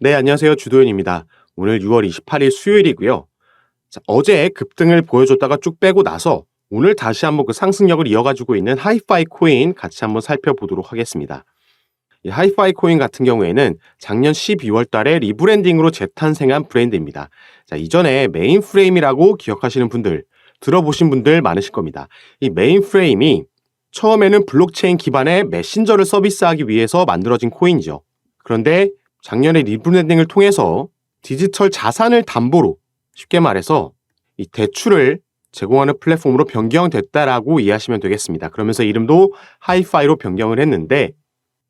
네, 안녕하세요. 주도현입니다. 오늘 6월 28일 수요일이고요. 자, 어제 급등을 보여줬다가 쭉 빼고 나서 오늘 다시 한번 그 상승력을 이어가지고 있는 하이파이 코인 같이 한번 살펴보도록 하겠습니다. 이 하이파이 코인 같은 경우에는 작년 12월 달에 리브랜딩으로 재탄생한 브랜드입니다. 자, 이전에 메인프레임이라고 기억하시는 분들, 들어보신 분들 많으실 겁니다. 이 메인프레임이 처음에는 블록체인 기반의 메신저를 서비스하기 위해서 만들어진 코인이죠. 그런데 작년에 리브랜딩을 통해서 디지털 자산을 담보로, 쉽게 말해서 이 대출을 제공하는 플랫폼으로 변경됐다라고 이해하시면 되겠습니다. 그러면서 이름도 하이파이로 변경을 했는데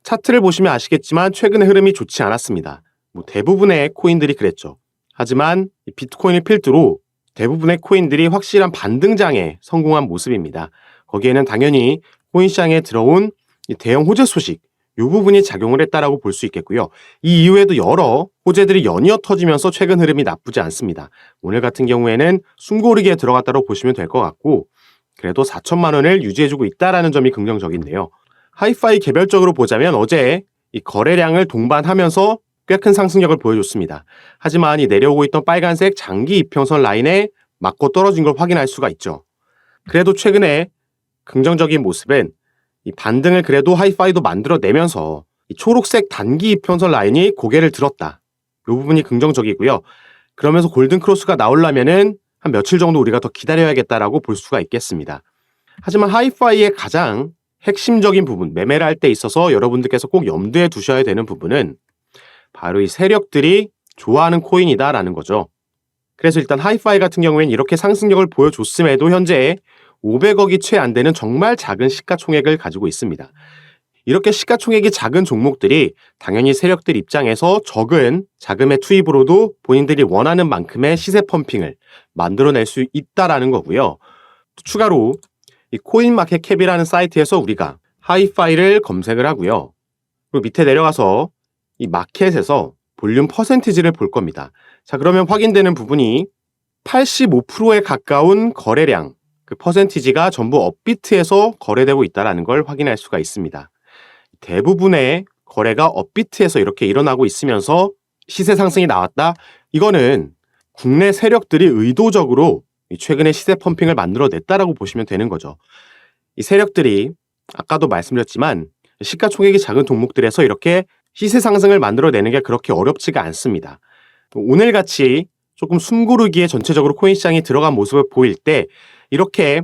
차트를 보시면 아시겠지만 최근의 흐름이 좋지 않았습니다. 대부분의 코인들이 그랬죠. 하지만 비트코인을 필두로 대부분의 코인들이 확실한 반등장에 성공한 모습입니다. 거기에는 당연히 코인 시장에 들어온 대형 호재 소식, 이 부분이 작용을 했다라고 볼 수 있겠고요. 이 이후에도 여러 호재들이 연이어 터지면서 최근 흐름이 나쁘지 않습니다. 오늘 같은 경우에는 숨고르기에 들어갔다고 보시면 될 것 같고 그래도 4천만 원을 유지해주고 있다는 점이 긍정적인데요. 하이파이 개별적으로 보자면 어제 이 거래량을 동반하면서 꽤 큰 상승력을 보여줬습니다. 하지만 이 내려오고 있던 빨간색 장기 이평선 라인에 맞고 떨어진 걸 확인할 수가 있죠. 그래도 최근에 긍정적인 모습은 이 반등을 그래도 하이파이도 만들어내면서 이 초록색 단기 이평선 라인이 고개를 들었다. 이 부분이 긍정적이고요. 그러면서 골든 크로스가 나오려면은 한 며칠 정도 우리가 더 기다려야겠다라고 볼 수가 있겠습니다. 하지만 하이파이의 가장 핵심적인 부분, 매매를 할 때 있어서 여러분들께서 꼭 염두에 두셔야 되는 부분은 바로 이 세력들이 좋아하는 코인이다라는 거죠. 그래서 일단 하이파이 같은 경우에는 이렇게 상승력을 보여줬음에도 현재 500억이 채 안 되는 정말 작은 시가총액을 가지고 있습니다. 이렇게 시가총액이 작은 종목들이 당연히 세력들 입장에서 적은 자금의 투입으로도 본인들이 원하는 만큼의 시세 펌핑을 만들어낼 수 있다라는 거고요. 추가로 이 코인마켓캡이라는 사이트에서 우리가 하이파이를 검색을 하고요. 그리고 밑에 내려가서 이 마켓에서 볼륨 퍼센티지를 볼 겁니다. 자, 그러면 확인되는 부분이 85%에 가까운 거래량, 그 퍼센티지가 전부 업비트에서 거래되고 있다는 걸 확인할 수가 있습니다. 대부분의 거래가 업비트에서 이렇게 일어나고 있으면서 시세 상승이 나왔다? 이거는 국내 세력들이 의도적으로 최근에 시세 펌핑을 만들어냈다라고 보시면 되는 거죠. 이 세력들이 아까도 말씀드렸지만 시가총액이 작은 종목들에서 이렇게 시세 상승을 만들어내는 게 그렇게 어렵지가 않습니다. 오늘같이 조금 숨고르기에 전체적으로 코인 시장이 들어간 모습을 보일 때 이렇게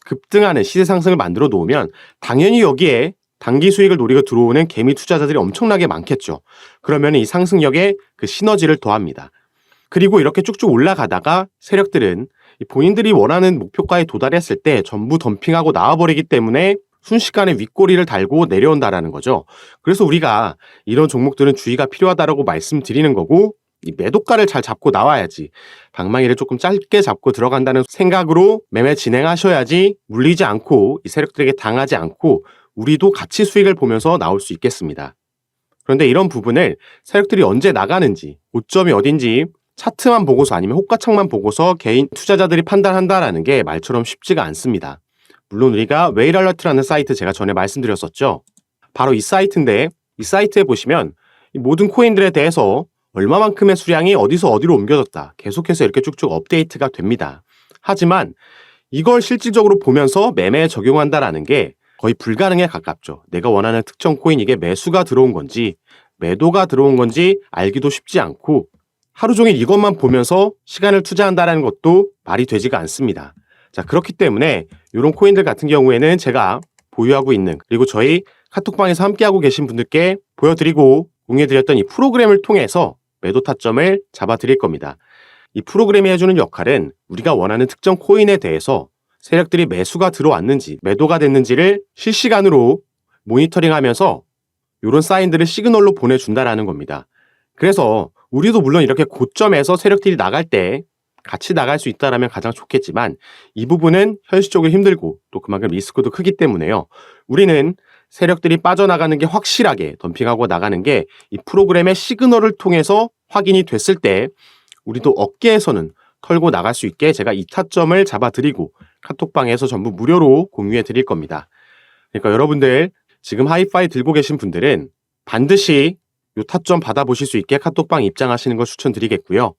급등하는 시세 상승을 만들어 놓으면 당연히 여기에 단기 수익을 노리고 들어오는 개미 투자자들이 엄청나게 많겠죠. 그러면 이 상승력에 그 시너지를 더합니다. 그리고 이렇게 쭉쭉 올라가다가 세력들은 본인들이 원하는 목표가에 도달했을 때 전부 덤핑하고 나와버리기 때문에 순식간에 윗꼬리를 달고 내려온다라는 거죠. 그래서 우리가 이런 종목들은 주의가 필요하다라고 말씀드리는 거고 이 매도가를 잘 잡고 나와야지 방망이를 조금 짧게 잡고 들어간다는 생각으로 매매 진행하셔야지 물리지 않고 이 세력들에게 당하지 않고 우리도 같이 수익을 보면서 나올 수 있겠습니다. 그런데 이런 부분을 세력들이 언제 나가는지 고점이 어딘지 차트만 보고서 아니면 호가창만 보고서 개인 투자자들이 판단한다라는 게 말처럼 쉽지가 않습니다. 물론 우리가 웨일알러트라는 사이트 제가 전에 말씀드렸었죠. 바로 이 사이트인데 이 사이트에 보시면 이 모든 코인들에 대해서 얼마만큼의 수량이 어디서 어디로 옮겨졌다. 계속해서 이렇게 쭉쭉 업데이트가 됩니다. 하지만 이걸 실질적으로 보면서 매매에 적용한다라는 게 거의 불가능에 가깝죠. 내가 원하는 특정 코인 이게 매수가 들어온 건지 매도가 들어온 건지 알기도 쉽지 않고 하루 종일 이것만 보면서 시간을 투자한다는 것도 말이 되지가 않습니다. 자, 그렇기 때문에 이런 코인들 같은 경우에는 제가 보유하고 있는 그리고 저희 카톡방에서 함께하고 계신 분들께 보여드리고 공유해드렸던 이 프로그램을 통해서 매도 타점을 잡아드릴 겁니다. 이 프로그램이 해주는 역할은 우리가 원하는 특정 코인에 대해서 세력들이 매수가 들어왔는지 매도가 됐는지를 실시간으로 모니터링하면서 이런 사인들을 시그널로 보내준다라는 겁니다. 그래서 우리도 물론 이렇게 고점에서 세력들이 나갈 때 같이 나갈 수 있다면 가장 좋겠지만 이 부분은 현실적으로 힘들고 또 그만큼 리스크도 크기 때문에요. 우리는 세력들이 빠져나가는 게 확실하게 덤핑하고 나가는 게 이 프로그램의 시그널을 통해서 확인이 됐을 때 우리도 어깨에서는 털고 나갈 수 있게 제가 이 타점을 잡아드리고 카톡방에서 전부 무료로 공유해 드릴 겁니다. 그러니까 여러분들 지금 하이파이 들고 계신 분들은 반드시 요 타점 받아보실 수 있게 카톡방 입장하시는 걸 추천드리겠고요.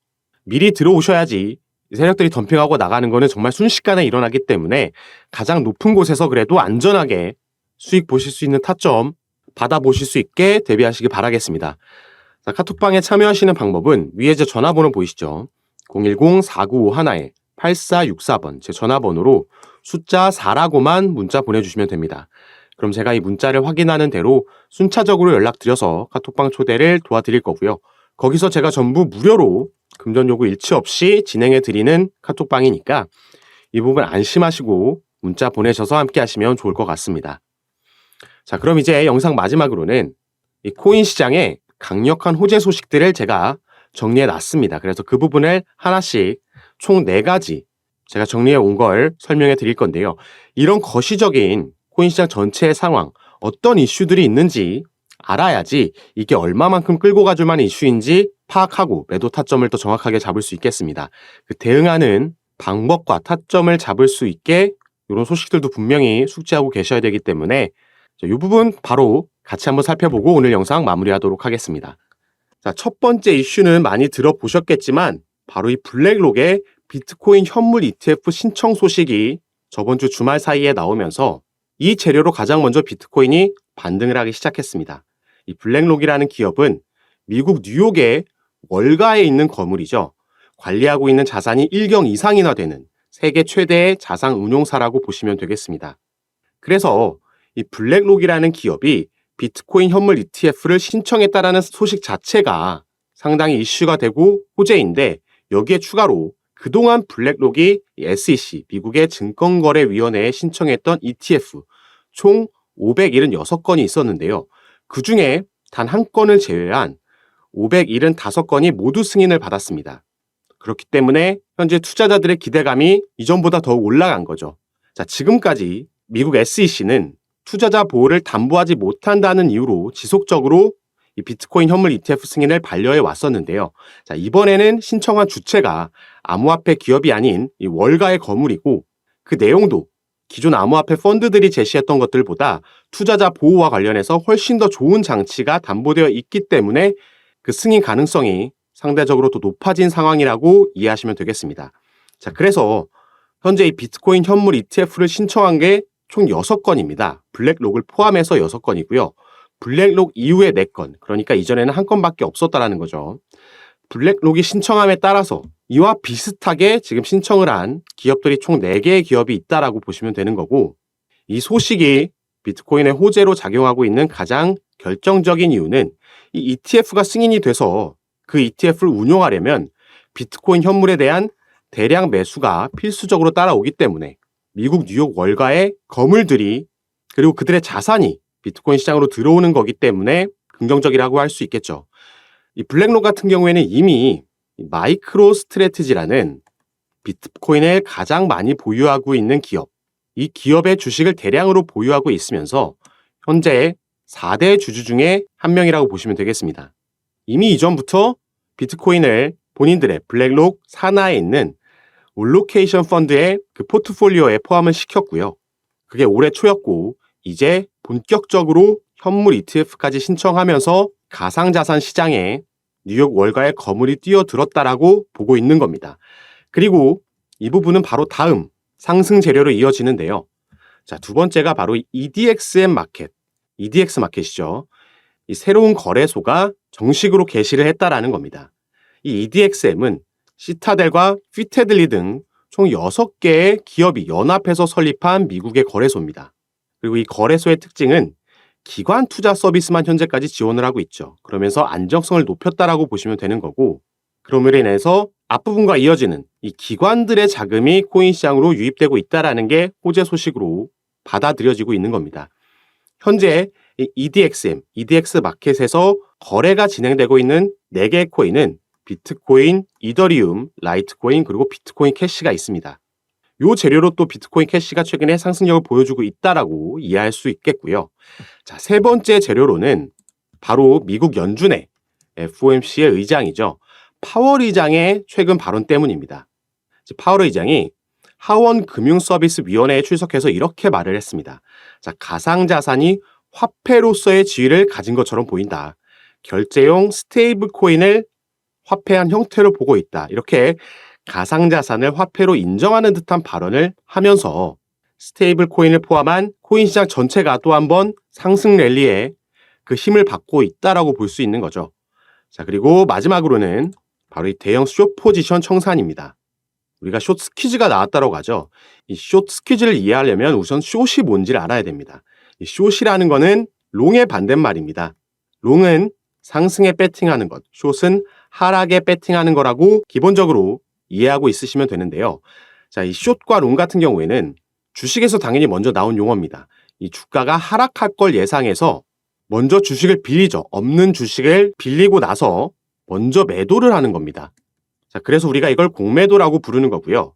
미리 들어오셔야지 세력들이 덤핑하고 나가는 거는 정말 순식간에 일어나기 때문에 가장 높은 곳에서 그래도 안전하게 수익 보실 수 있는 타점 받아보실 수 있게 대비하시기 바라겠습니다. 자, 카톡방에 참여하시는 방법은 위에 제 전화번호 보이시죠? 010-4951-8464번 제 전화번호로 숫자 4라고만 문자 보내주시면 됩니다. 그럼 제가 이 문자를 확인하는 대로 순차적으로 연락드려서 카톡방 초대를 도와드릴 거고요. 거기서 제가 전부 무료로 금전 요구 일치 없이 진행해드리는 카톡방이니까 이 부분 안심하시고 문자 보내셔서 함께 하시면 좋을 것 같습니다. 자, 그럼 이제 영상 마지막으로는 이 코인 시장의 강력한 호재 소식들을 제가 정리해 놨습니다. 그래서 그 부분을 하나씩 총 4가지 제가 정리해 온 걸 설명해 드릴 건데요. 이런 거시적인 코인 시장 전체의 상황, 어떤 이슈들이 있는지 알아야지 이게 얼마만큼 끌고 가줄 만한 이슈인지 파악하고 매도 타점을 더 정확하게 잡을 수 있겠습니다. 그 대응하는 방법과 타점을 잡을 수 있게 이런 소식들도 분명히 숙지하고 계셔야 되기 때문에 이 부분 바로 같이 한번 살펴보고 오늘 영상 마무리하도록 하겠습니다. 자, 첫 번째 이슈는 많이 들어보셨겠지만 바로 이 블랙록의 비트코인 현물 ETF 신청 소식이 저번 주 주말 사이에 나오면서 이 재료로 가장 먼저 비트코인이 반등을 하기 시작했습니다. 이 블랙록이라는 기업은 미국 뉴욕의 월가에 있는 거물이죠. 관리하고 있는 자산이 1경 이상이나 되는 세계 최대의 자산 운용사라고 보시면 되겠습니다. 그래서 이 블랙록이라는 기업이 비트코인 현물 ETF를 신청했다라는 소식 자체가 상당히 이슈가 되고 호재인데 여기에 추가로 그동안 블랙록이 SEC, 미국의 증권거래위원회에 신청했던 ETF 총 576건이 있었는데요. 그 중에 단 한 건을 제외한 575건이 모두 승인을 받았습니다. 그렇기 때문에 현재 투자자들의 기대감이 이전보다 더욱 올라간 거죠. 자, 지금까지 미국 SEC는 투자자 보호를 담보하지 못한다는 이유로 지속적으로 이 비트코인 현물 ETF 승인을 반려해 왔었는데요. 자, 이번에는 신청한 주체가 암호화폐 기업이 아닌 이 월가의 거물이고 그 내용도 기존 암호화폐 펀드들이 제시했던 것들보다 투자자 보호와 관련해서 훨씬 더 좋은 장치가 담보되어 있기 때문에 그 승인 가능성이 상대적으로 더 높아진 상황이라고 이해하시면 되겠습니다. 자, 그래서 현재 이 비트코인 현물 ETF를 신청한 게 총 6건입니다. 블랙록을 포함해서 6건이고요. 블랙록 이후에 4건, 그러니까 이전에는 한 건밖에 없었다라는 거죠. 블랙록이 신청함에 따라서 이와 비슷하게 지금 신청을 한 기업들이 총 4개의 기업이 있다라고 보시면 되는 거고 이 소식이 비트코인의 호재로 작용하고 있는 가장 결정적인 이유는 이 ETF가 승인이 돼서 그 ETF를 운용하려면 비트코인 현물에 대한 대량 매수가 필수적으로 따라오기 때문에 미국 뉴욕 월가의 거물들이 그리고 그들의 자산이 비트코인 시장으로 들어오는 거기 때문에 긍정적이라고 할 수 있겠죠. 이 블랙록 같은 경우에는 이미 마이크로 스트래티지라는 비트코인을 가장 많이 보유하고 있는 기업, 이 기업의 주식을 대량으로 보유하고 있으면서 현재 4대 주주 중에 한 명이라고 보시면 되겠습니다. 이미 이전부터 비트코인을 본인들의 블랙록 산하에 있는 올로케이션 펀드의 그 포트폴리오에 포함을 시켰고요. 그게 올해 초였고 이제 본격적으로 현물 ETF까지 신청하면서 가상자산 시장에 뉴욕 월가의 거물이 뛰어들었다라고 보고 있는 겁니다. 그리고 이 부분은 바로 다음 상승 재료로 이어지는데요. 자, 두 번째가 바로 EDXM 마켓, EDX 마켓이죠. 이 새로운 거래소가 정식으로 개시를 했다라는 겁니다. 이 EDXM은 시타델과 피테들리 등 총 6개의 기업이 연합해서 설립한 미국의 거래소입니다. 그리고 이 거래소의 특징은 기관 투자 서비스만 현재까지 지원을 하고 있죠. 그러면서 안정성을 높였다라고 보시면 되는 거고 그럼으로 인해서 앞부분과 이어지는 이 기관들의 자금이 코인 시장으로 유입되고 있다는 게 호재 소식으로 받아들여지고 있는 겁니다. 현재 이 EDXM, EDX 마켓에서 거래가 진행되고 있는 4개의 코인은 비트코인, 이더리움, 라이트코인, 그리고 비트코인 캐시가 있습니다. 이 재료로 또 비트코인 캐시가 최근에 상승력을 보여주고 있다라고 이해할 수 있겠고요. 자, 세 번째 재료로는 바로 미국 연준의 FOMC의 의장이죠. 파월 의장의 최근 발언 때문입니다. 파월 의장이 하원금융서비스위원회에 출석해서 이렇게 말을 했습니다. 자, 가상자산이 화폐로서의 지위를 가진 것처럼 보인다. 결제용 스테이블 코인을 화폐한 형태로 보고 있다. 이렇게 가상자산을 화폐로 인정하는 듯한 발언을 하면서 스테이블 코인을 포함한 코인 시장 전체가 또 한 번 상승 랠리에 그 힘을 받고 있다라고 볼 수 있는 거죠. 자, 그리고 마지막으로는 바로 이 대형 숏 포지션 청산입니다. 우리가 숏 스퀴즈가 나왔다고 하죠. 이 숏 스퀴즈를 이해하려면 우선 숏이 뭔지를 알아야 됩니다. 이 숏이라는 거는 롱의 반대말입니다. 롱은 상승에 배팅하는 것, 숏은 하락에 배팅하는 거라고 기본적으로 이해하고 있으시면 되는데요. 자, 이 숏과 롱 같은 경우에는 주식에서 당연히 먼저 나온 용어입니다. 이 주가가 하락할 걸 예상해서 먼저 주식을 빌리죠. 없는 주식을 빌리고 나서 먼저 매도를 하는 겁니다. 자, 그래서 우리가 이걸 공매도라고 부르는 거고요.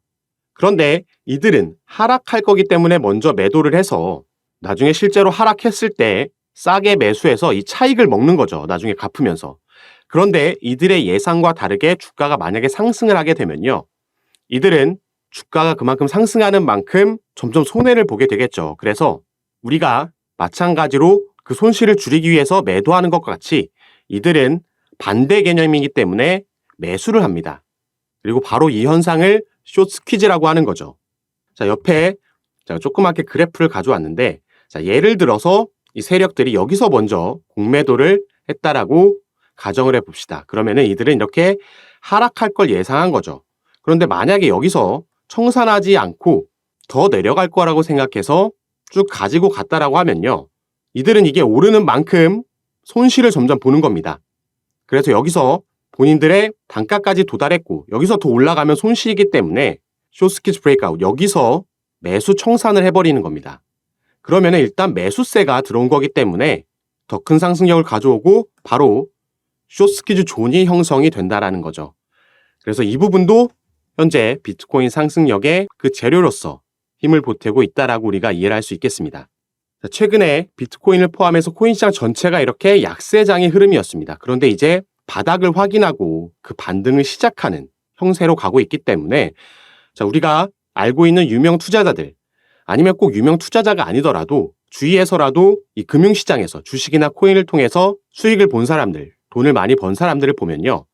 그런데 이들은 하락할 거기 때문에 먼저 매도를 해서 나중에 실제로 하락했을 때 싸게 매수해서 이 차익을 먹는 거죠. 나중에 갚으면서. 그런데 이들의 예상과 다르게 주가가 만약에 상승을 하게 되면요. 이들은 주가가 그만큼 상승하는 만큼 점점 손해를 보게 되겠죠. 그래서 우리가 마찬가지로 그 손실을 줄이기 위해서 매도하는 것과 같이 이들은 반대 개념이기 때문에 매수를 합니다. 그리고 바로 이 현상을 숏 스퀴즈라고 하는 거죠. 자, 옆에 제가 조그맣게 그래프를 가져왔는데, 자, 예를 들어서 이 세력들이 여기서 먼저 공매도를 했다라고 가정을 해봅시다. 그러면은 이들은 이렇게 하락할 걸 예상한 거죠. 그런데 만약에 여기서 청산하지 않고 더 내려갈 거라고 생각해서 쭉 가지고 갔다라고 하면요. 이들은 이게 오르는 만큼 손실을 점점 보는 겁니다. 그래서 여기서 본인들의 단가까지 도달했고 여기서 더 올라가면 손실이기 때문에 숏스퀴즈 브레이크아웃 여기서 매수 청산을 해버리는 겁니다. 그러면 일단 매수세가 들어온 거기 때문에 더 큰 상승력을 가져오고 바로 숏스퀴즈 존이 형성이 된다라는 거죠. 그래서 이 부분도 현재 비트코인 상승력의 그 재료로서 힘을 보태고 있다라고 우리가 이해를 할 수 있겠습니다. 자, 최근에 비트코인을 포함해서 코인 시장 전체가 이렇게 약세장의 흐름이었습니다. 그런데 이제 바닥을 확인하고 그 반등을 시작하는 형세로 가고 있기 때문에 자, 우리가 알고 있는 유명 투자자들 아니면 꼭 유명 투자자가 아니더라도 주위에서라도 이 금융시장에서 주식이나 코인을 통해서 수익을 본 사람들, 돈을 많이 번 사람들을 보면요.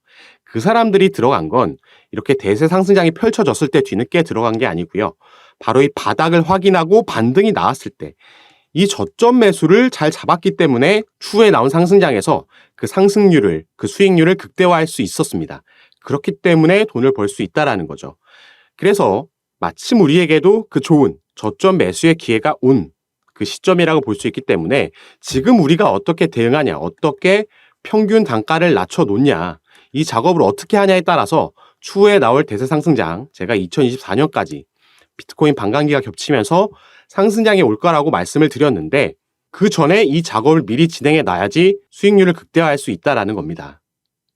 그 사람들이 들어간 건 이렇게 대세 상승장이 펼쳐졌을 때 뒤늦게 들어간 게 아니고요. 바로 이 바닥을 확인하고 반등이 나왔을 때 이 저점 매수를 잘 잡았기 때문에 추후에 나온 상승장에서 그 상승률을, 그 수익률을 극대화할 수 있었습니다. 그렇기 때문에 돈을 벌 수 있다라는 거죠. 그래서 마침 우리에게도 그 좋은 저점 매수의 기회가 온 그 시점이라고 볼 수 있기 때문에 지금 우리가 어떻게 대응하냐, 어떻게 평균 단가를 낮춰놓냐, 이 작업을 어떻게 하냐에 따라서 추후에 나올 대세 상승장, 제가 2024년까지 비트코인 반감기가 겹치면서 상승장이 올 거라고 말씀을 드렸는데 그 전에 이 작업을 미리 진행해 놔야지 수익률을 극대화할 수 있다라는 겁니다.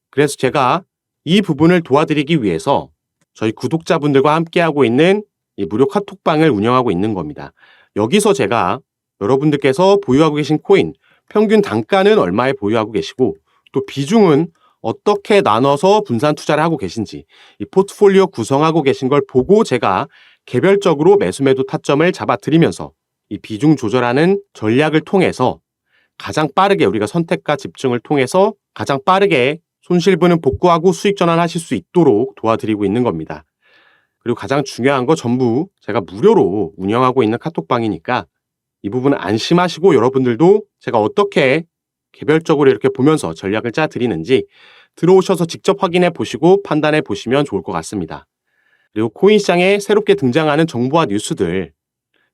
그래서 제가 이 부분을 도와드리기 위해서 저희 구독자분들과 함께하고 있는 이 무료 카톡방을 운영하고 있는 겁니다. 여기서 제가 여러분들께서 보유하고 계신 코인 평균 단가는 얼마에 보유하고 계시고 또 비중은 어떻게 나눠서 분산 투자를 하고 계신지 이 포트폴리오 구성하고 계신 걸 보고 제가 개별적으로 매수매도 타점을 잡아드리면서 이 비중 조절하는 전략을 통해서 가장 빠르게 우리가 선택과 집중을 통해서 가장 빠르게 손실분은 복구하고 수익 전환하실 수 있도록 도와드리고 있는 겁니다. 그리고 가장 중요한 거 전부 제가 무료로 운영하고 있는 카톡방이니까 이 부분은 안심하시고 여러분들도 제가 어떻게 개별적으로 이렇게 보면서 전략을 짜드리는지 들어오셔서 직접 확인해 보시고 판단해 보시면 좋을 것 같습니다. 그리고 코인 시장에 새롭게 등장하는 정보와 뉴스들,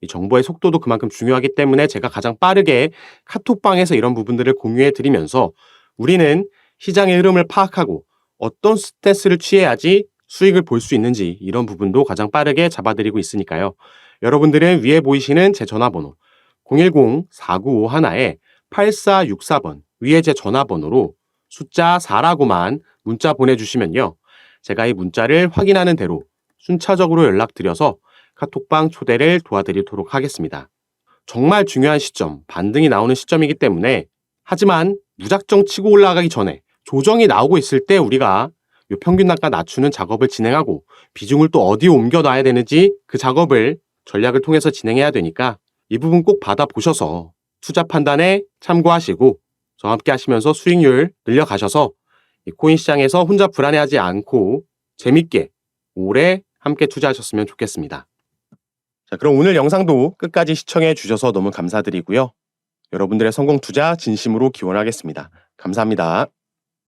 이 정보의 속도도 그만큼 중요하기 때문에 제가 가장 빠르게 카톡방에서 이런 부분들을 공유해 드리면서 우리는 시장의 흐름을 파악하고 어떤 스탠스를 취해야지 수익을 볼 수 있는지 이런 부분도 가장 빠르게 잡아드리고 있으니까요. 여러분들은 위에 보이시는 제 전화번호 010-4951-8464번 위에 제 전화번호로 숫자 4라고만 문자 보내주시면요. 제가 이 문자를 확인하는 대로 순차적으로 연락드려서 카톡방 초대를 도와드리도록 하겠습니다. 정말 중요한 시점, 반등이 나오는 시점이기 때문에 하지만 무작정 치고 올라가기 전에 조정이 나오고 있을 때 우리가 이 평균 단가 낮추는 작업을 진행하고 비중을 또 어디에 옮겨놔야 되는지 그 작업을 전략을 통해서 진행해야 되니까 이 부분 꼭 받아보셔서 투자 판단에 참고하시고 저와 함께 하시면서 수익률 늘려가셔서 이 코인 시장에서 혼자 불안해하지 않고 재밌게 오래 함께 투자하셨으면 좋겠습니다. 자, 그럼 오늘 영상도 끝까지 시청해 주셔서 너무 감사드리고요. 여러분들의 성공 투자 진심으로 기원하겠습니다. 감사합니다.